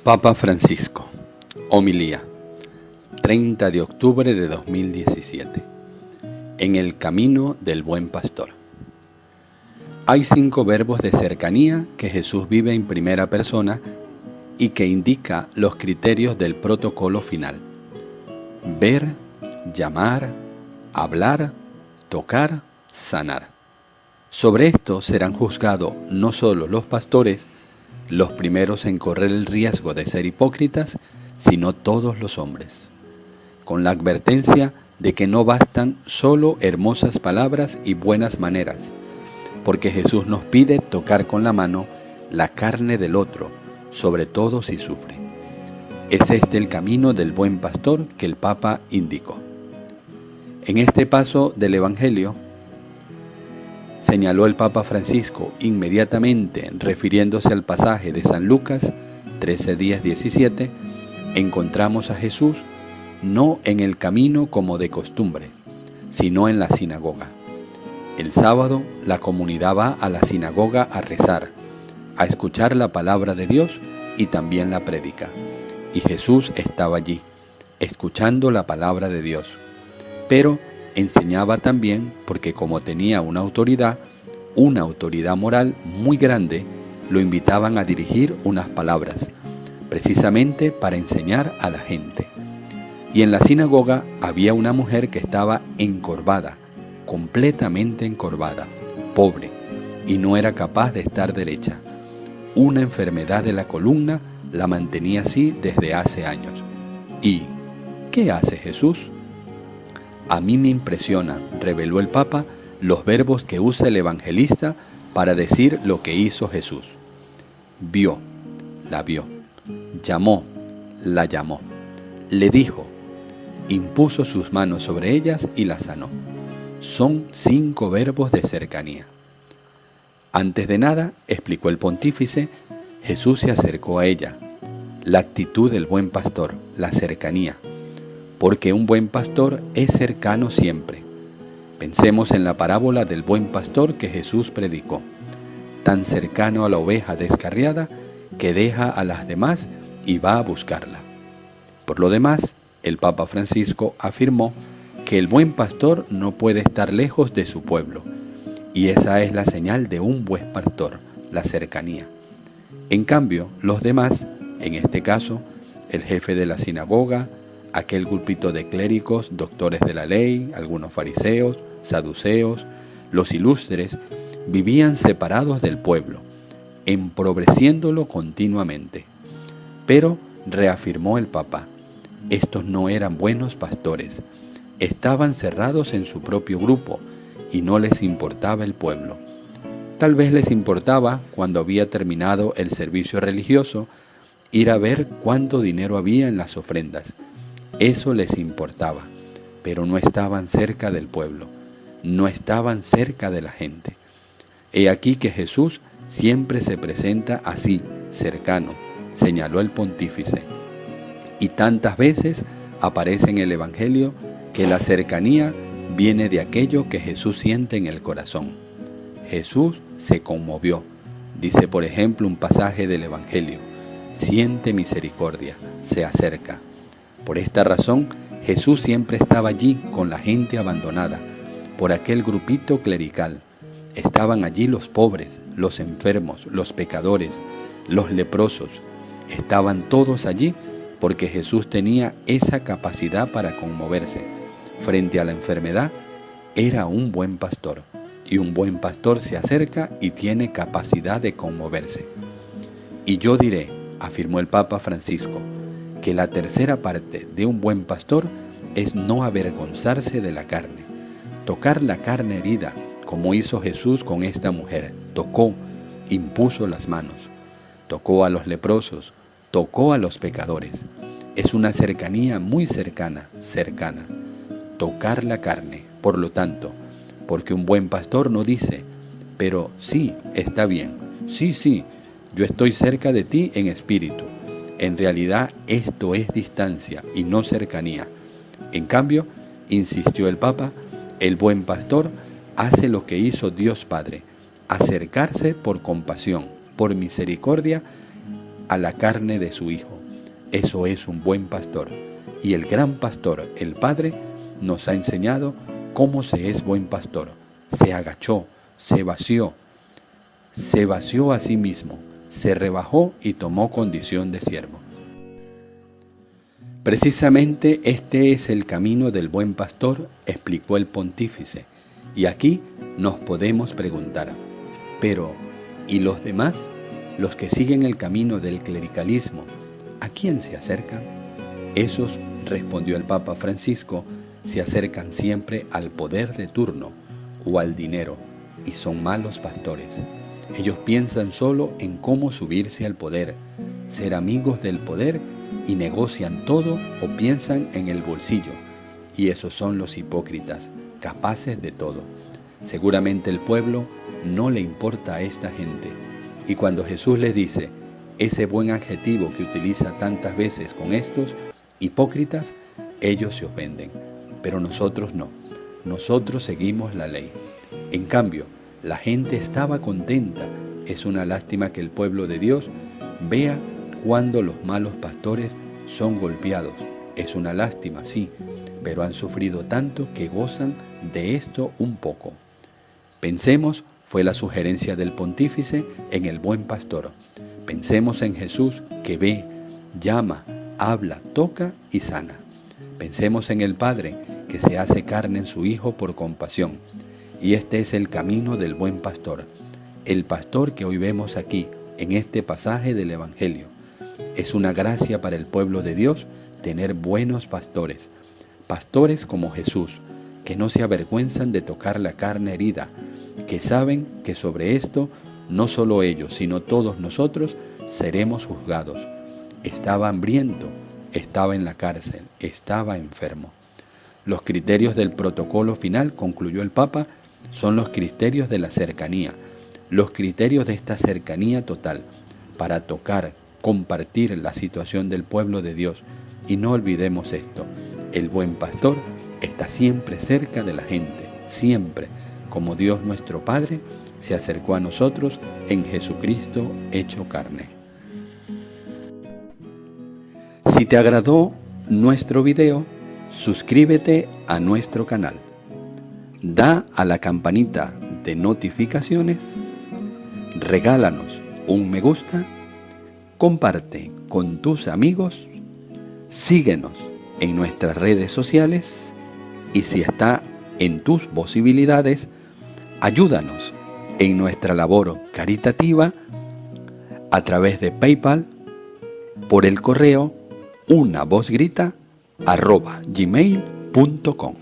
Papa Francisco, homilía, 30 de octubre de 2017, en el camino del buen pastor. Hay 5 verbos de cercanía que Jesús vive en primera persona y que indica los criterios del protocolo final: ver, llamar, hablar, tocar, sanar. Sobre esto serán juzgados no solo los pastores, los primeros en correr el riesgo de ser hipócritas, sino todos los hombres, con la advertencia de que no bastan solo hermosas palabras y buenas maneras, porque Jesús nos pide tocar con la mano la carne del otro, sobre todo si sufre. Es este el camino del buen pastor que el Papa indicó. En este paso del Evangelio, señaló el Papa Francisco inmediatamente refiriéndose al pasaje de San Lucas 13:17, encontramos a Jesús no en el camino como de costumbre, sino en la sinagoga. El sábado la comunidad va a la sinagoga a rezar, a escuchar la palabra de Dios y también la prédica. Y Jesús estaba allí, escuchando la palabra de Dios. Pero enseñaba también porque, como tenía una autoridad moral muy grande, lo invitaban a dirigir unas palabras, precisamente para enseñar a la gente. Y en la sinagoga había una mujer que estaba encorvada, completamente encorvada, pobre, y no era capaz de estar derecha. Una enfermedad de la columna la mantenía así desde hace años. ¿Y qué hace Jesús? A mí me impresionan, reveló el Papa, los verbos que usa el evangelista para decir lo que hizo Jesús. Vio, la vio. Llamó, la llamó. Le dijo, impuso sus manos sobre ellas y la sanó. Son 5 verbos de cercanía. Antes de nada, explicó el pontífice, Jesús se acercó a ella. La actitud del buen pastor, la cercanía. Porque un buen pastor es cercano siempre. Pensemos en la parábola del buen pastor que Jesús predicó, tan cercano a la oveja descarriada que deja a las demás y va a buscarla. Por lo demás, el Papa Francisco afirmó que el buen pastor no puede estar lejos de su pueblo, y esa es la señal de un buen pastor, la cercanía. En cambio, los demás, en este caso, el jefe de la sinagoga, aquel grupito de clérigos, doctores de la ley, algunos fariseos, saduceos, los ilustres, vivían separados del pueblo, empobreciéndolo continuamente. Pero, reafirmó el Papa, estos no eran buenos pastores, estaban cerrados en su propio grupo y no les importaba el pueblo. Tal vez les importaba, cuando había terminado el servicio religioso, ir a ver cuánto dinero había en las ofrendas. Eso les importaba, pero no estaban cerca del pueblo, no estaban cerca de la gente. He aquí que Jesús siempre se presenta así, cercano, señaló el pontífice. Y tantas veces aparece en el Evangelio que la cercanía viene de aquello que Jesús siente en el corazón. Jesús se conmovió, dice por ejemplo un pasaje del Evangelio, siente misericordia, se acerca. Por esta razón, Jesús siempre estaba allí con la gente abandonada, por aquel grupito clerical. Estaban allí los pobres, los enfermos, los pecadores, los leprosos. Estaban todos allí porque Jesús tenía esa capacidad para conmoverse. Frente a la enfermedad, era un buen pastor, y un buen pastor se acerca y tiene capacidad de conmoverse. Y yo diré, afirmó el Papa Francisco, que la tercera parte de un buen pastor es no avergonzarse de la carne, tocar la carne herida, como hizo Jesús con esta mujer. Tocó, impuso las manos, tocó a los leprosos, tocó a los pecadores. Es una cercanía muy cercana, tocar la carne. Por lo tanto, porque un buen pastor no dice, pero sí, está bien, sí, yo estoy cerca de ti en espíritu. En realidad esto es distancia y no cercanía. En cambio, insistió el Papa, el buen pastor hace lo que hizo Dios Padre, acercarse por compasión, por misericordia a la carne de su Hijo, Eso es un buen pastor. Y el gran pastor, el Padre, nos ha enseñado cómo se es buen pastor. Se agachó, se vació a sí mismo, se rebajó y tomó condición de siervo. Precisamente este es el camino del buen pastor, explicó el pontífice. Y aquí nos podemos preguntar, pero ¿y los demás? Los que siguen el camino del clericalismo, ¿a quién se acercan? Esos, respondió el Papa Francisco, se acercan siempre al poder de turno o al dinero y son malos pastores. Ellos piensan solo en cómo subirse al poder, ser amigos del poder y negocian todo o piensan en el bolsillo. Y esos son los hipócritas, capaces de todo. Seguramente el pueblo no le importa a esta gente. Y cuando Jesús les dice ese buen adjetivo que utiliza tantas veces con estos hipócritas, ellos se ofenden. Pero nosotros no. Nosotros seguimos la ley. En cambio, la gente estaba contenta. Es una lástima que el pueblo de Dios vea cuando los malos pastores son golpeados. Es una lástima, sí, pero han sufrido tanto que gozan de esto un poco. Pensemos, fue la sugerencia del pontífice, en el buen pastor. Pensemos en Jesús que ve, llama, habla, toca y sana. Pensemos en el Padre que se hace carne en su Hijo por compasión. Y este es el camino del buen pastor. El pastor que hoy vemos aquí, en este pasaje del Evangelio. Es una gracia para el pueblo de Dios tener buenos pastores. Pastores como Jesús, que no se avergüenzan de tocar la carne herida, que saben que sobre esto no solo ellos, sino todos nosotros seremos juzgados. Estaba hambriento, estaba en la cárcel, estaba enfermo. Los criterios del protocolo final, concluyó el Papa, son los criterios de la cercanía, los criterios de esta cercanía total, para tocar, compartir la situación del pueblo de Dios. Y no olvidemos esto, el buen pastor está siempre cerca de la gente, siempre, como Dios nuestro Padre se acercó a nosotros en Jesucristo hecho carne. Si te agradó nuestro video, suscríbete a nuestro canal. Da a la campanita de notificaciones, regálanos un me gusta, comparte con tus amigos, síguenos en nuestras redes sociales y si está en tus posibilidades, ayúdanos en nuestra labor caritativa a través de PayPal, por el correo unavozgrita@gmail.com.